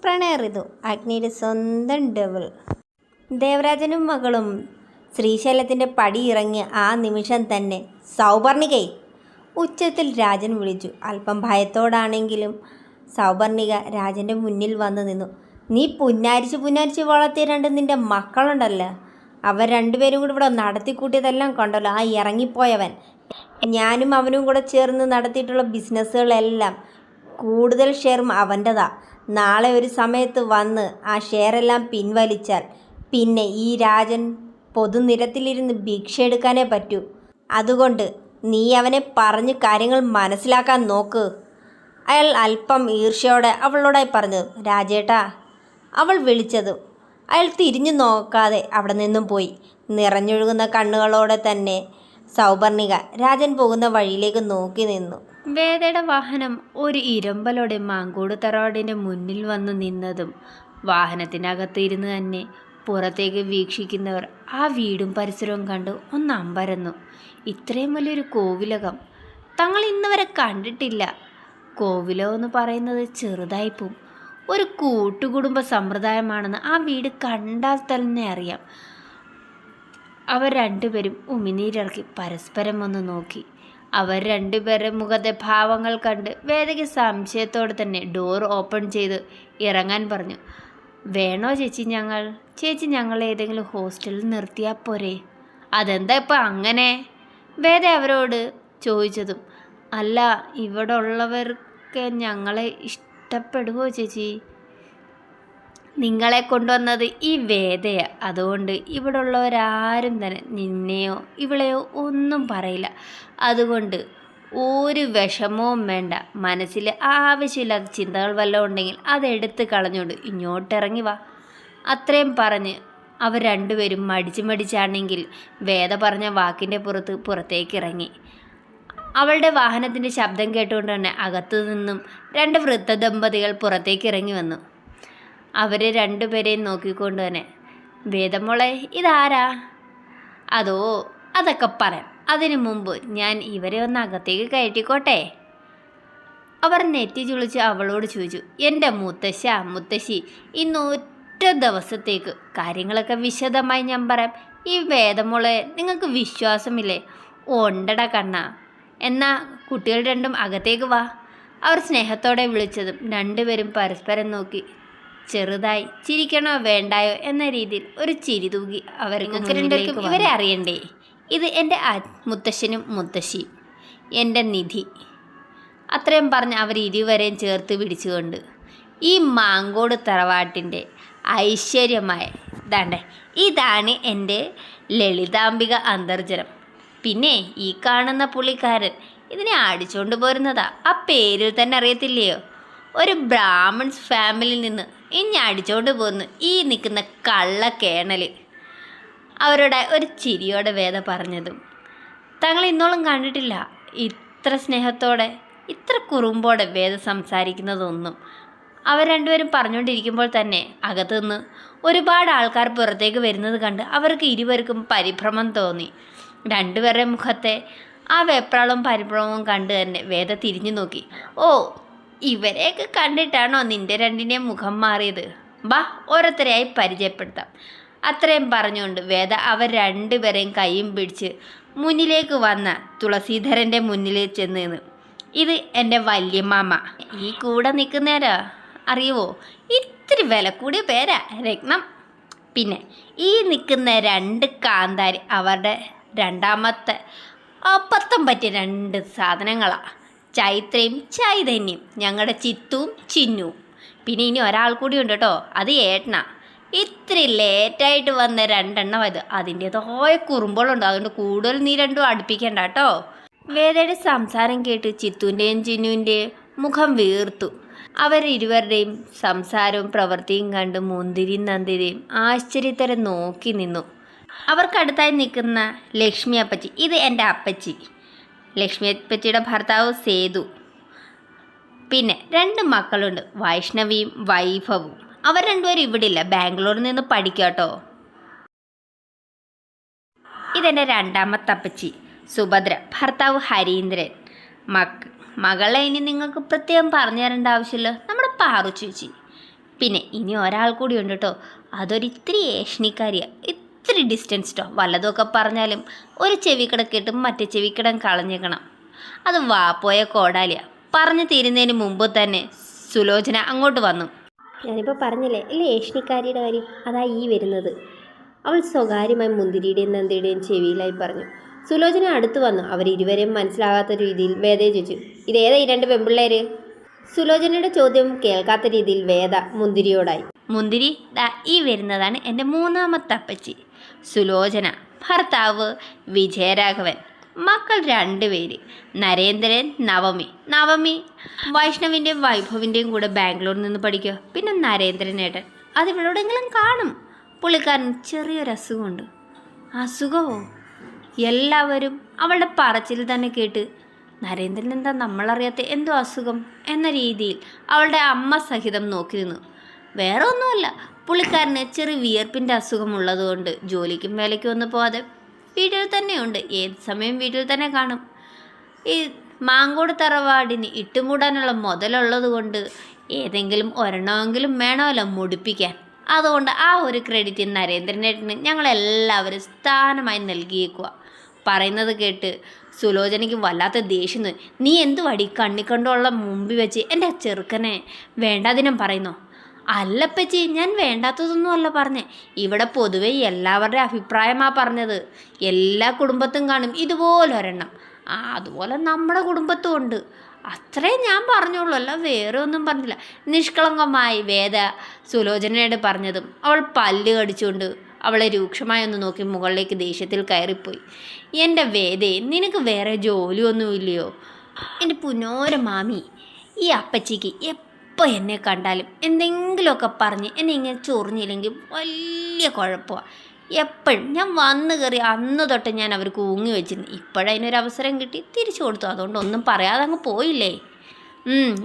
പ്രണയ ഋതു അഗ്നിയുടെ സ്വന്തം ഡെവിൾ. ദേവരാജനും മകളും ശ്രീശൈലത്തിൻ്റെ പടിയിറങ്ങിയ ആ നിമിഷം തന്നെ സൗപർണികേ ഉച്ചത്തിൽ രാജൻ വിളിച്ചു. അല്പം ഭയത്തോടാണെങ്കിലും സൗപർണിക രാജൻ്റെ മുന്നിൽ വന്നു നിന്നു. നീ പുന്നാരിച്ച് വളർത്തിയ നിൻ്റെ മക്കളുണ്ടല്ലോ, അവർ രണ്ടുപേരും കൂടി ഇവിടെ നടത്തിക്കൂട്ടിയതെല്ലാം കണ്ടല്ലോ. ആ ഇറങ്ങിപ്പോയവൻ ഞാനും അവനും കൂടെ ചേർന്ന് നടത്തിയിട്ടുള്ള ബിസിനസ്സുകളെല്ലാം കൂടുതൽ ഷെയറും അവൻ്റെതാ. നാളെ ഒരു സമയത്ത് വന്ന് ആ ഷെയറെല്ലാം പിൻവലിച്ചാൽ പിന്നെ ഈ രാജൻ പൊതുനിരത്തിലിരുന്ന് ഭിക്ഷ എടുക്കാനേ പറ്റൂ. അതുകൊണ്ട് നീ അവനെ പറഞ്ഞ് കാര്യങ്ങൾ മനസ്സിലാക്കാൻ നോക്ക്. അയാൾ അല്പം ഈർഷ്യയോടെ അവളോടായി പറഞ്ഞു. രാജേട്ടാ, അവൾ വിളിച്ചതും അയാൾ തിരിഞ്ഞു നോക്കാതെ അവിടെ നിന്നും പോയി. നിറഞ്ഞൊഴുകുന്ന കണ്ണുകളോടെ തന്നെ സൗപർണിക രാജൻ പോകുന്ന വഴിയിലേക്ക് നോക്കി നിന്നു. വേദയുടെ വാഹനം ഒരു ഇരമ്പലോടെ മാങ്കോട് തറവാടിൻ്റെ മുന്നിൽ വന്നു നിന്നതും വാഹനത്തിനകത്ത് ഇരുന്ന് തന്നെ പുറത്തേക്ക് വീക്ഷിക്കുന്നവർ ആ വീടും പരിസരവും കണ്ട് ഒന്ന് അമ്പരന്നു. ഇത്രയും വലിയൊരു കോവിലകം തങ്ങൾ ഇന്ന് വരെ കണ്ടിട്ടില്ല. കോവിലകം എന്ന് പറയുന്നത് ചെറുതായിപ്പോവും. ഒരു കൂട്ടുകുടുംബ സമ്പ്രദായമാണെന്ന് ആ വീട് കണ്ടാൽ തന്നെ അറിയാം. അവർ രണ്ടുപേരും ഉമിനീരിറക്കി പരസ്പരം ഒന്ന് നോക്കി. അവർ രണ്ടുപേരുടെ മുഖത്തെ ഭാവങ്ങൾ കണ്ട് വേദയ്ക്ക് സംശയത്തോടെ തന്നെ ഡോർ ഓപ്പൺ ചെയ്ത് ഇറങ്ങാൻ പറഞ്ഞു. വേണോ ചേച്ചി ഞങ്ങൾ ഏതെങ്കിലും ഹോസ്റ്റലിൽ നിർത്തിയാൽ പോരെ? അതെന്താ ഇപ്പം അങ്ങനെ? വേദ അവരോട് ചോദിച്ചതും, അല്ല, ഇവിടെ ഉള്ളവർക്ക് ഞങ്ങളെ ഇഷ്ടപ്പെടുമോ ചേച്ചി? നിങ്ങളെ കൊണ്ടുവന്നത് ഈ വേദയാ. അതുകൊണ്ട് ഇവിടെ ഉള്ളവരാരും തന്നെ നിന്നെയോ ഇവളെയോ ഒന്നും പറയില്ല. അതുകൊണ്ട് ഒരു വിഷമവും വേണ്ട. മനസ്സിൽ ആവശ്യമില്ലാത്ത ചിന്തകൾ വല്ലതും ഉണ്ടെങ്കിൽ അതെടുത്ത് കളഞ്ഞുകൊണ്ട് ഇങ്ങോട്ടിറങ്ങി വാ. അത്രയും പറഞ്ഞ് അവർ രണ്ടുപേരും മടിച്ചാണെങ്കിൽ വേദ പറഞ്ഞ വാക്കിൻ്റെ പുറത്തേക്ക് ഇറങ്ങി. അവളുടെ വാഹനത്തിൻ്റെ ശബ്ദം കേട്ടുകൊണ്ട് തന്നെ അകത്തു നിന്നും രണ്ട് വൃദ്ധ ദമ്പതികൾ പുറത്തേക്ക് ഇറങ്ങി വന്നു. അവർ രണ്ടുപേരെയും നോക്കിക്കൊണ്ട് തന്നെ, വേദമോളെ, ഇതാരാ? അതൊക്കെ പറയാം. അതിനു മുമ്പ് ഞാൻ ഇവരെ ഒന്ന് അകത്തേക്ക് കയറ്റിക്കോട്ടെ? അവർ നെറ്റി ചുളിച്ച് അവളോട് ചോദിച്ചു. എൻ്റെ മുത്തശ്ശി, ഇന്ന് ഒറ്റ ദിവസത്തേക്ക് കാര്യങ്ങളൊക്കെ വിശദമായി ഞാൻ പറയാം. ഈ വേദമോളെ നിങ്ങൾക്ക് വിശ്വാസമില്ലേ? ഉണ്ടടാ കണ്ണാ. എന്നാ കുട്ടികൾ രണ്ടും അകത്തേക്ക് വാ. അവർ സ്നേഹത്തോടെ വിളിച്ചതും രണ്ടുപേരും പരസ്പരം നോക്കി ചെറുതായി ചിരിക്കണോ വേണ്ടായോ എന്ന രീതിയിൽ ഒരു ചിരി തൂകി. അവർക്ക് രണ്ടുപേർക്കും ഇവരെ അറിയണ്ടേ? ഇത് എൻ്റെ മുത്തശ്ശനും മുത്തശ്ശിയും, എൻ്റെ നിധി. അത്രയും പറഞ്ഞ് അവർ ഇരുവരെയും ചേർത്ത് പിടിച്ചുകൊണ്ട് ഈ മാങ്കോട് തറവാട്ടിൻ്റെ ഐശ്വര്യമായ ഇതാണ് എൻ്റെ ലളിതാംബിക അന്തർജനം. പിന്നെ ഈ കാണുന്ന പുള്ളിക്കാരൻ ഇതിനെ അടിച്ചുകൊണ്ട് പോരുന്നതാ. ആ പേരിൽ തന്നെ അറിയത്തില്ലയോ? ഒരു ബ്രാഹ്മൺസ് ഫാമിലിയിൽ നിന്ന് ഇനി അടിച്ചോണ്ട് പോകുന്നു ഈ നിൽക്കുന്ന കള്ളക്കേണൽ. അവരുടെ ഒരു ചിരിയോടെ വേദ പറഞ്ഞതും, തങ്ങൾ ഇന്നോളം കണ്ടിട്ടില്ല ഇത്ര സ്നേഹത്തോടെ ഇത്ര കുറുമ്പോടെ വേദ സംസാരിക്കുന്നതൊന്നും. അവർ രണ്ടുപേരും പറഞ്ഞുകൊണ്ടിരിക്കുമ്പോൾ തന്നെ അകത്തുനിന്ന് ഒരുപാട് ആൾക്കാർ പുറത്തേക്ക് വരുന്നത് കണ്ട് അവർക്ക് ഇരുവർക്കും പരിഭ്രമം തോന്നി. രണ്ടുപേരുടെ മുഖത്തെ ആ വെപ്രാളവും പരിഭ്രമവും കണ്ട് തന്നെ വേദ തിരിഞ്ഞു നോക്കി. ഓ, ഇവരെയൊക്കെ കണ്ടിട്ടാണോ നിൻ്റെ രണ്ടിനെയും മുഖം മാറിയത്? ബാ, ഓരോരുത്തരെയായി പരിചയപ്പെടുത്താം. അത്രയും പറഞ്ഞുകൊണ്ട് വേദ അവർ രണ്ടുപേരെയും കൈയും പിടിച്ച് മുന്നിലേക്ക് വന്ന തുളസീധരൻ്റെ മുന്നിലേക്ക് ചെന്ന് നിന്ന്, ഇത് എൻ്റെ വല്യമാമ. ഈ കൂടെ നിൽക്കുന്നവരാ അറിയുമോ? ഇത്തിരി വില കൂടിയ പേരാ, രത്നം. പിന്നെ ഈ നിൽക്കുന്ന രണ്ട് കാന്താരി അവരുടെ രണ്ടാമത്തെ അപ്പത്തം പറ്റിയ രണ്ട് സാധനങ്ങളാണ്. ചൈത്രയും ചൈതന്യം ഞങ്ങളുടെ ചിത്തുവും ചിന്നുവും. പിന്നെ ഇനി ഒരാൾ കൂടി ഉണ്ട് കേട്ടോ, അത് ഏട്ടനാ. ഇത്തിരി ലേറ്റായിട്ട് വന്ന രണ്ടെണ്ണം അത് അതിൻ്റേതായ കുറുമ്പുകളുണ്ട്. അതുകൊണ്ട് കൂടുതൽ നീ രണ്ടും അടുപ്പിക്കണ്ട കേട്ടോ. വേദയുടെ സംസാരം കേട്ട് ചിത്തുവിൻ്റെയും ചിന്നുവിൻ്റെയും മുഖം വീർത്തു. അവരിരുവരുടെയും സംസാരവും പ്രവൃത്തിയും കണ്ട് മുന്തിരിയും നന്ദിരിയും ആശ്ചര്യത്തോടെ നോക്കി നിന്നു. അവർക്കടുത്തായി നിൽക്കുന്ന ലക്ഷ്മി അപ്പച്ചി, ഇത് എൻ്റെ അപ്പച്ചി. ലക്ഷ്മി അപ്പച്ചിയുടെ ഭർത്താവ് സേതു. പിന്നെ രണ്ട് മക്കളുണ്ട്, വൈഷ്ണവിയും വൈഭവും. അവർ രണ്ടുപേരും ഇവിടെ ഇല്ല, ബാംഗ്ലൂരിൽ നിന്ന് പഠിക്കാട്ടോ. ഇതെൻ്റെ രണ്ടാമത്തെ അപ്പച്ചി സുഭദ്ര, ഭർത്താവ് ഹരീന്ദ്രൻ. മകളെ ഇനി നിങ്ങൾക്ക് പ്രത്യേകം പറഞ്ഞു തരേണ്ട ആവശ്യമില്ല, നമ്മുടെ പാറു ചേച്ചി. പിന്നെ ഇനി ഒരാൾ കൂടി ഉണ്ട് കേട്ടോ, അതൊരിത്തിരി ഏഷണിക്കാരിയാണ്, ഇത്തിരി ഡിസ്റ്റൻസ് കേട്ടോ. വല്ലതൊക്കെ പറഞ്ഞാലും ഒരു ചെവിക്കിടക്കിട്ടും മറ്റേ ചെവിക്കിടം കളഞ്ഞേക്കണം. അത് വാപ്പോയ കോടാലിയാണ്. പറഞ്ഞു തീരുന്നതിന് മുമ്പ് തന്നെ സുലോചന അങ്ങോട്ട് വന്നു. ഞാനിപ്പോൾ പറഞ്ഞില്ലേ അല്ലേ ഏഷ്ണിക്കാരിയുടെ കാര്യം, അതാ ഈ വരുന്നത്. അവൾ സ്വകാര്യമായി മുന്തിരിയുടെയും നന്ദിയുടെയും ചെവിയിലായി പറഞ്ഞു. സുലോചന അടുത്ത് വന്നു. അവരിരുവരെയും മനസ്സിലാകാത്ത രീതിയിൽ വേദയെ ചോദിച്ചു, ഇതേതാ ഈ രണ്ട് പെൺപിള്ളേര്? സുലോചനയുടെ ചോദ്യം കേൾക്കാത്ത രീതിയിൽ വേദ മുന്തിരിയോടായി. മുന്തിരി, ദാ ഈ വരുന്നതാണ് എൻ്റെ മൂന്നാമത്തെ അപ്പച്ചി സുലോചന, ഭർത്താവ് വിജയരാഘവൻ, മക്കൾ 2 പേര്, നരേന്ദ്രൻ, നവമി. നവമി വൈഷ്ണവിൻ്റെയും വൈഭവിൻ്റെയും കൂടെ ബാംഗ്ലൂരിൽ നിന്ന് പഠിക്കുക. പിന്നെ നരേന്ദ്രനേട്ടൻ, അതിവളോടെങ്കിലും കാണും. പുള്ളിക്കാരൻ ചെറിയൊരു അസുഖമുണ്ട്. അസുഖമോ? എല്ലാവരും അവളുടെ പറച്ചിൽ തന്നെ കേട്ട് നരേന്ദ്രൻ എന്താ നമ്മളറിയാത്ത എന്തോ അസുഖം എന്ന രീതിയിൽ അവളുടെ അമ്മ സഹിതം നോക്കി നിന്നു. വേറെ ഒന്നുമല്ല, പുള്ളിക്കാരന് ചെറിയ വിയർപ്പിൻ്റെ അസുഖമുള്ളതുകൊണ്ട് ജോലിക്കും വേലയ്ക്കും ഒന്നും പോവാതെ വീട്ടിൽ തന്നെയുണ്ട്. ഏത് സമയം വീട്ടിൽ തന്നെ കാണും. ഈ മാങ്കോട് തറവാടിന് ഇട്ടുമൂടാനുള്ള മുതലുള്ളത് കൊണ്ട് ഏതെങ്കിലും ഒരെണ്ണമെങ്കിലും വേണമല്ലോ മുടിപ്പിക്കാൻ. അതുകൊണ്ട് ആ ഒരു ക്രെഡിറ്റ് നരേന്ദ്രനേട്ടന് ഞങ്ങളെല്ലാവരും സ്ഥാനമായി നൽകിയേക്കുക. പറയുന്നത് കേട്ട് സുലോചനയ്ക്ക് വല്ലാത്ത ദേഷ്യം. നീ എന്തു വടി കണ്ണിക്കണ്ടുള്ള മുമ്പിൽ വെച്ച് എൻ്റെ ചെറുക്കനെ വേണ്ടാതിനം പറയുന്നോ? അല്ലപ്പച്ചി, ഞാൻ വേണ്ടാത്തതൊന്നും അല്ല പറഞ്ഞേ. ഇവിടെ പൊതുവെ എല്ലാവരുടെയും അഭിപ്രായമാണ് പറഞ്ഞത്. എല്ലാ കുടുംബത്തും കാണും ഇതുപോലൊരെണ്ണം. അതുപോലെ നമ്മുടെ കുടുംബത്തും ഉണ്ട്. അത്രേ ഞാൻ പറഞ്ഞോളൂ, അല്ല വേറെ ഒന്നും പറഞ്ഞില്ല. നിഷ്കളങ്കമായി വേദ സുലോചനയോട് പറഞ്ഞതും അവൾ പല്ല് കടിച്ചുകൊണ്ട് അവളെ രൂക്ഷമായി ഒന്ന് നോക്കി മുകളിലേക്ക് ദേഷ്യത്തിൽ കയറിപ്പോയി. എൻ്റെ വേദേ, നിനക്ക് വേറെ ജോലിയൊന്നുമില്ലയോ? എൻ്റെ പുനോര മാമി, ഈ അപ്പച്ചിക്ക് എപ്പോൾ എന്നെ കണ്ടാലും എന്തെങ്കിലുമൊക്കെ പറഞ്ഞ് എന്നെ ഇങ്ങനെ ചൊറിഞ്ഞില്ലെങ്കിൽ വലിയ കുഴപ്പമാണ്. എപ്പോഴും ഞാൻ വന്നു കയറി അന്ന് തൊട്ട് ഞാൻ അവർക്ക് ഊങ്ങി വെച്ചിരുന്നു. ഇപ്പോഴതിനൊരവസരം കിട്ടി, തിരിച്ചു കൊടുത്തു. അതുകൊണ്ട് ഒന്നും പറയാതെ അങ്ങ് പോയില്ലേ.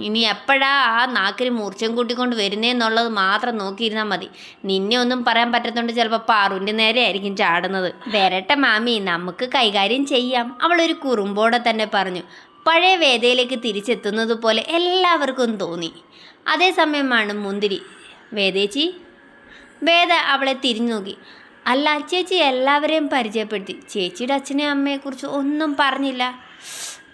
ഇനി എപ്പോഴാ ആ നാക്കിന് മൂർച്ചയും കൂട്ടിക്കൊണ്ട് വരുന്നതെന്നുള്ളത് മാത്രം നോക്കിയിരുന്നാൽ മതി. നിന്നെ ഒന്നും പറയാൻ പറ്റത്തോണ്ട് ചിലപ്പോൾ പാറുവിൻ്റെ നേരെ ആയിരിക്കും ചാടുന്നത്. വരട്ടെ മാമി, നമുക്ക് കൈകാര്യം ചെയ്യാം, അവളൊരു കുറുമ്പോടെ തന്നെ പറഞ്ഞു. പഴയ വേദയിലേക്ക് തിരിച്ചെത്തുന്നത് പോലെ എല്ലാവർക്കും തോന്നി. അതേസമയമാണ് മുന്തിരി. വേദേച്ചി. വേദ അവളെ തിരിഞ്ഞു നോക്കി. അല്ല ചേച്ചി എല്ലാവരെയും പരിചയപ്പെടുത്തി, ചേച്ചിയുടെ അച്ഛനെയും അമ്മയെക്കുറിച്ച് ഒന്നും പറഞ്ഞില്ല.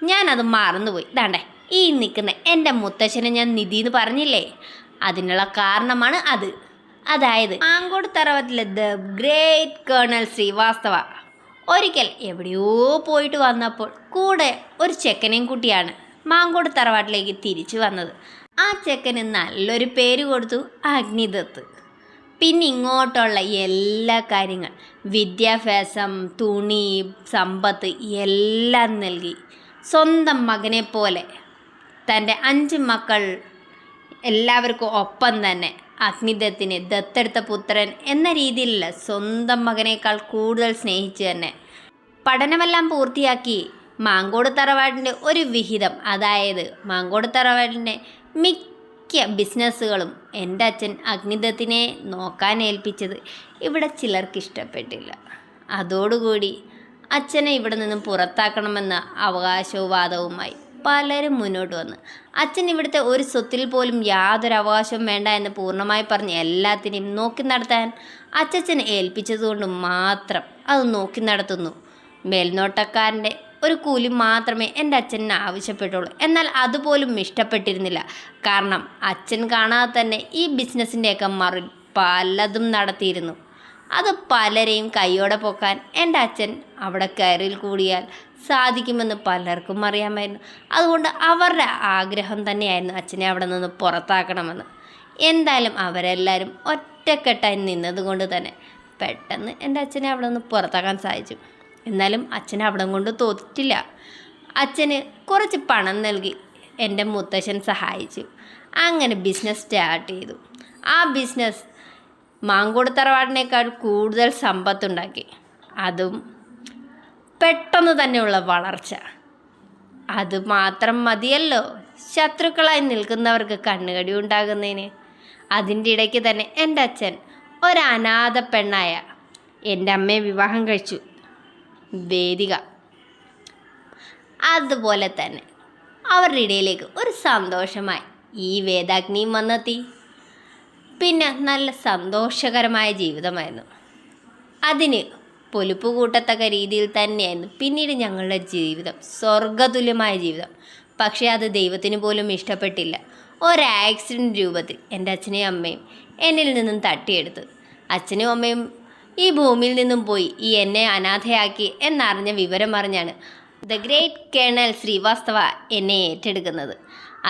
ഞാനത് മറന്നുപോയി. ദാണ്ടേ ഈ നിൽക്കുന്ന എൻ്റെ മുത്തശ്ശനെ ഞാൻ നിധി എന്ന് പറഞ്ഞില്ലേ, അതിനുള്ള കാരണമാണ് അത്. അതായത് മാങ്കോട് തറവാട്ടിലെ ദ ഗ്രേറ്റ് കേണൽ ശ്രീവാസ്തവ ഒരിക്കൽ എവിടെയോ പോയിട്ട് വന്നപ്പോൾ കൂടെ ഒരു ചെക്കനെയും കുട്ടിയാണ് മാങ്കോട് തറവാട്ടിലേക്ക് തിരിച്ചു വന്നത്. ആ ചെക്കന് നല്ലൊരു പേര് കൊടുത്തു, അഗ്നിദത്ത്. പിന്നെ ഇങ്ങോട്ടുള്ള എല്ലാ കാര്യങ്ങൾ, വിദ്യാഭ്യാസം, തുണി, സമ്പത്ത് എല്ലാം നൽകി. സ്വന്തം മകനെ പോലെ തൻ്റെ 5 മക്കൾ എല്ലാവർക്കും ഒപ്പം തന്നെ അഗ്നിദത്തിനെ ദത്തെടുത്ത പുത്രൻ എന്ന രീതിയിലുള്ള സ്വന്തം മകനേക്കാൾ കൂടുതൽ സ്നേഹിച്ച് തന്നെ പഠനമെല്ലാം പൂർത്തിയാക്കി മാങ്കോട് തറവാടിൻ്റെ ഒരു വിഹിതം, അതായത് മാങ്കോട് തറവാടിൻ്റെ മിക്ക ബിസിനസ്സുകളും എൻ്റെ അച്ഛൻ അഗ്നിദത്തിനെ നോക്കാൻ ഏൽപ്പിച്ചത് ഇവിടെ ചിലർക്ക് ഇഷ്ടപ്പെട്ടില്ല. അതോടുകൂടി അച്ഛനെ ഇവിടെ നിന്നും പുറത്താക്കണമെന്ന അവകാശവാദവുമായി പലരും മുന്നോട്ട് വന്ന് അച്ഛൻ ഇവിടുത്തെ ഒരു സ്വത്തിൽ പോലും യാതൊരു അവകാശവും വേണ്ട എന്ന് പൂർണ്ണമായി പറഞ്ഞ് എല്ലാത്തിനെയും നോക്കി നടത്താൻ അച്ഛനെ ഏൽപ്പിച്ചതുകൊണ്ട് മാത്രം അത് നോക്കി നടത്തുന്നു. മേൽനോട്ടക്കാരൻ്റെ ഒരു കൂലി മാത്രമേ എൻ്റെ അച്ഛന് ആവശ്യപ്പെട്ടുള്ളൂ. എന്നാൽ അതുപോലും ഇഷ്ടപ്പെട്ടിരുന്നില്ല. കാരണം അച്ഛൻ കാണാതെ തന്നെ ഈ ബിസിനസ്സിൻ്റെയൊക്കെ പലതും നടത്തിയിരുന്നു. അത് പലരെയും കൈയോടെ പോക്കാൻ എൻ്റെ അച്ഛൻ അവിടെ കയറിൽ കൂടിയാൽ സാധിക്കുമെന്ന് പലർക്കും അറിയാമായിരുന്നു. അതുകൊണ്ട് അവരുടെ ആഗ്രഹം തന്നെയായിരുന്നു അച്ഛനെ അവിടെ നിന്ന് പുറത്താക്കണമെന്ന്. എന്തായാലും അവരെല്ലാവരും ഒറ്റക്കെട്ടായി നിന്നതുകൊണ്ട് തന്നെ പെട്ടെന്ന് എൻ്റെ അച്ഛനെ അവിടെ നിന്ന് പുറത്താക്കാൻ സാധിച്ചു. എന്നാലും അച്ഛൻ അവിടെ കൊണ്ട് തോറ്റിട്ടില്ല. അച്ഛന് കുറച്ച് പണം നൽകി എൻ്റെ മുത്തശ്ശൻ സഹായിച്ചു. അങ്ങനെ ബിസിനസ് സ്റ്റാർട്ട് ചെയ്തു. ആ ബിസിനസ് മാങ്കോട് തറവാടിനേക്കാൾ കൂടുതൽ സമ്പത്തുണ്ടാക്കി. അതും പെട്ടെന്ന് തന്നെയുള്ള വളർച്ച. അതുമാത്രം മതിയല്ലോ ശത്രുക്കളായി നിൽക്കുന്നവർക്ക് കണ്ണുകടി ഉണ്ടാകുന്നതിന്. അതിൻ്റെ ഇടയ്ക്ക് തന്നെ എൻ്റെ അച്ഛൻ ഒരു അനാഥ പെണ്ണായ എൻ്റെ അമ്മയെ വിവാഹം കഴിച്ചു, വേദിക. അതുപോലെ തന്നെ അവരുടെ ഇടയിലേക്ക് ഒരു സന്തോഷമായി ഈ വേദാഗ്നിയും വന്നെത്തി. പിന്നെ നല്ല സന്തോഷകരമായ ജീവിതമായിരുന്നു. അതിന് പൊലിപ്പ് കൂട്ടത്തക്ക രീതിയിൽ തന്നെയായിരുന്നു പിന്നീട് ഞങ്ങളുടെ ജീവിതം, സ്വർഗതുല്യമായ ജീവിതം. പക്ഷേ അത് ദൈവത്തിന് പോലും ഇഷ്ടപ്പെട്ടില്ല. ഒരു ആക്സിഡൻറ്റ് രൂപത്തിൽ എൻ്റെ അച്ഛനെയും അമ്മയും എന്നിൽ നിന്നും തട്ടിയെടുത്ത്. അച്ഛനും അമ്മയും ഈ ഭൂമിയിൽ നിന്നും പോയി ഈ എന്നെ അനാഥയാക്കി എന്നറിഞ്ഞ വിവരം അറിഞ്ഞാണ് ദ ഗ്രേറ്റ് കേണൽ ശ്രീവാസ്തവ എന്നെ ഏറ്റെടുക്കുന്നത്.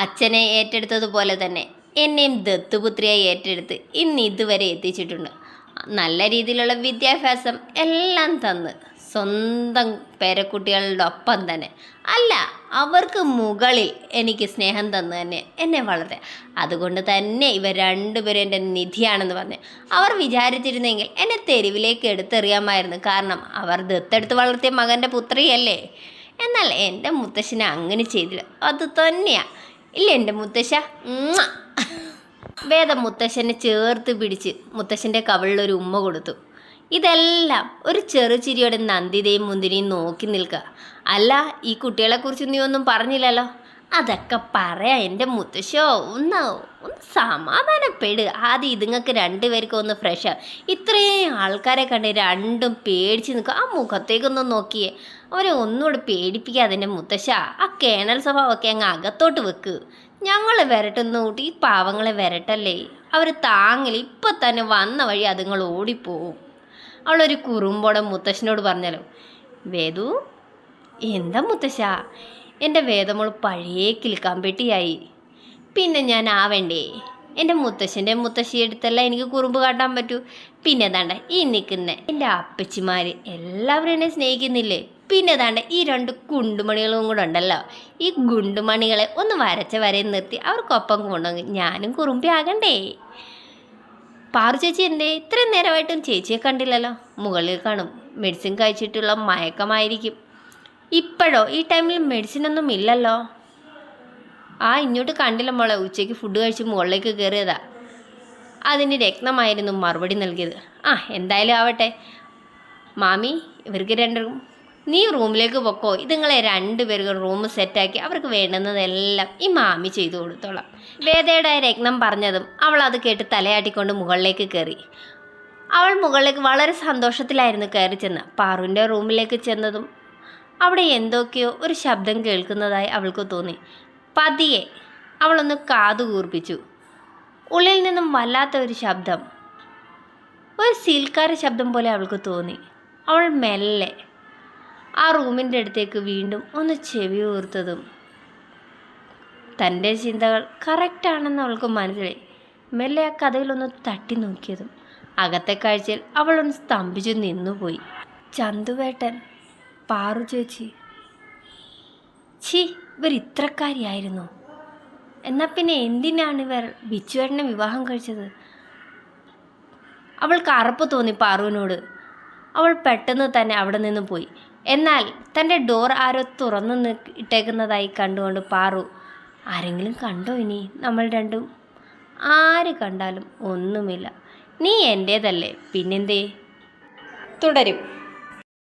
അച്ഛനെ ഏറ്റെടുത്തതുപോലെ തന്നെ എന്നെയും ദത്തുപുത്രിയായി ഏറ്റെടുത്ത് ഇതുവരെ എത്തിച്ചിട്ടുണ്ട്. നല്ല രീതിയിലുള്ള വിദ്യാഭ്യാസം എല്ലാം തന്ന് സ്വന്തം പേരക്കുട്ടികളുടെ ഒപ്പം തന്നെ അല്ല, അവർക്ക് മുകളിൽ എനിക്ക് സ്നേഹം തന്ന് തന്നെ എന്നെ വളർത്തി. അതുകൊണ്ട് തന്നെ ഇവർ രണ്ടുപേരും എൻ്റെ നിധിയാണെന്ന് പറഞ്ഞ് അവർ വിചാരിച്ചിരുന്നെങ്കിൽ എന്നെ തെരുവിലേക്ക് എടുത്തെറിയാമായിരുന്നു. കാരണം അവർ ദത്തെടുത്ത് വളർത്തിയ മകൻ്റെ പുത്രിയല്ലേ. എന്നാൽ എൻ്റെ മുത്തശ്ശനെ അങ്ങനെ ചെയ്തില്ല. അത് തന്നെയാ ഇല്ല എൻ്റെ മുത്തശ്ശ. വേദ മുത്തശ്ശനെ ചേർത്ത് പിടിച്ച് മുത്തശ്ശൻ്റെ കവിളിലൊരു ഉമ്മ കൊടുത്തു. ഇതെല്ലാം ഒരു ചെറുചിരിയോടെ നന്ദിതയും മുന്തിരിയും നോക്കി നിൽക്കുക. അല്ല, ഈ കുട്ടികളെക്കുറിച്ച് നീ ഒന്നും പറഞ്ഞില്ലല്ലോ. അതൊക്കെ പറയാം എൻ്റെ മുത്തശ്ശോ. ഒന്ന് സമാധാനപ്പെട്. ആദ്യം ഇതുങ്ങൾക്ക് രണ്ടുപേർക്കും ഒന്ന് ഫ്രഷ്. ഇത്രയും ആൾക്കാരെ കണ്ട് രണ്ടും പേടിച്ച് നിൽക്കുക. ആ മുഖത്തേക്കൊന്ന് നോക്കിയേ. അവരെ ഒന്നുകൂടെ പേടിപ്പിക്കാതെ എൻ്റെ മുത്തശ്ശ. ആ കേണൽ സ്വഭാവമൊക്കെ അങ്ങ് അകത്തോട്ട് വെക്ക്. ഞങ്ങൾ വരട്ടുന്ന കൂട്ടി ഈ പാവങ്ങളെ വരട്ടല്ലേ. അവർ താങ്ങില്ല. ഇപ്പം തന്നെ വന്ന വഴി അതുങ്ങൾ ഓടിപ്പോവും. അവളൊരു കുറുമ്പോടെ മുത്തശ്ശനോട് പറഞ്ഞല്ലോ. വേദു, എന്താ മുത്തശ്ശ? എൻ്റെ വേദമോൾ പഴയ കിൽക്കാമ്പെട്ടിയായി. പിന്നെ ഞാൻ ആവേണ്ടേ? എൻ്റെ മുത്തശ്ശൻ്റെ മുത്തശ്ശിയെടുത്തല്ല എനിക്ക് കുറുമ്പ് കാട്ടാൻ പറ്റൂ. പിന്നെ ദാണ്ട ഈ നിൽക്കുന്ന എൻ്റെ അപ്പച്ചിമാർ എല്ലാവരും എന്നെ സ്നേഹിക്കുന്നില്ലേ. പിന്നെ ദാണ്ട ഈ രണ്ട് ഗുണ്ടുമണികളും കൂടെ ഉണ്ടല്ലോ. ഈ ഗുണ്ടുമണികളെ ഒന്ന് വരച്ച വരയിൽ നിർത്തി അവർക്കൊപ്പം കൊണ്ടുവന്ന് ഞാനും കുറുമ്പി ആകണ്ടേ. പാറു ചേച്ചി എന്തേ? ഇത്രയും നേരമായിട്ടും ചേച്ചിയെ കണ്ടില്ലല്ലോ. മുകളിൽ കാണും. മെഡിസിൻ കഴിച്ചിട്ടുള്ള മയക്കമായിരിക്കും. ഇപ്പോഴോ? ഈ ടൈമിൽ മെഡിസിനൊന്നും ഇല്ലല്ലോ. ഇങ്ങോട്ട് കണ്ടില്ല മോളെ. ഉച്ചയ്ക്ക് ഫുഡ് കഴിച്ച് മുകളിലേക്ക് കയറിയതാ. അതിന് രത്നമായിരുന്നു മറുപടി നൽകിയത്. എന്തായാലും ആവട്ടെ മാമി, ഇവർക്ക് രണ്ടും നീ റൂമിലേക്ക് പൊക്കോ. ഇതുങ്ങളെ രണ്ടുപേർക്കും റൂം സെറ്റാക്കി അവർക്ക് വേണ്ടുന്നതെല്ലാം ഈ മാമി ചെയ്തു കൊടുത്തോളാം. വേദയുടെ രത്നം പറഞ്ഞതും അവൾ അത് കേട്ട് തലയാട്ടിക്കൊണ്ട് മുകളിലേക്ക് കയറി. അവൾ മുകളിലേക്ക് വളരെ സന്തോഷത്തിലായിരുന്നു കയറി ചെന്ന്. പാറുവിൻ്റെ റൂമിലേക്ക് ചെന്നതും അവിടെ എന്തൊക്കെയോ ഒരു ശബ്ദം കേൾക്കുന്നതായി അവൾക്ക് തോന്നി. പതിയെ അവളൊന്ന് കാതു കൂർപ്പിച്ചു. ഉള്ളിൽ നിന്നും വല്ലാത്ത ഒരു ശബ്ദം, ഒരു സീൽക്കാര ശബ്ദം പോലെ അവൾക്ക് തോന്നി. അവൾ മെല്ലെ ആ റൂമിൻ്റെ അടുത്തേക്ക് വീണ്ടും ഒന്ന് ചെവി ഊർത്തതും തൻ്റെ ചിന്തകൾ കറക്റ്റാണെന്ന് അവൾക്ക് മനസ്സിലായി. മെല്ലെ ആ കഥയിലൊന്ന് തട്ടി നോക്കിയതും അകത്തെ കാഴ്ചയിൽ അവളൊന്ന് സ്തംഭിച്ചു നിന്നുപോയി. ചന്തുവേട്ടൻ, പാറു ചേച്ചി, ഇവർ ഇത്രക്കാരിയായിരുന്നു. എന്നാൽ പിന്നെ എന്തിനാണ് ഇവർ ബിച്ചുവേട്ടനെ വിവാഹം കഴിച്ചത്? അവൾക്ക് അറപ്പ് തോന്നി പാറുവിനോട്. അവൾ പെട്ടെന്ന് തന്നെ അവിടെ നിന്ന് പോയി. എന്നാൽ തൻ്റെ ഡോർ ആരോ തുറന്നു ഇട്ടേക്കുന്നതായി കണ്ടുകൊണ്ട് പാറു, ആരെങ്കിലും കണ്ടോ ഇനി നമ്മൾ രണ്ടും? ആര് കണ്ടാലും ഒന്നുമില്ല, നീ എൻ്റേതല്ലേ, പിന്നെന്തേ? തുടരും.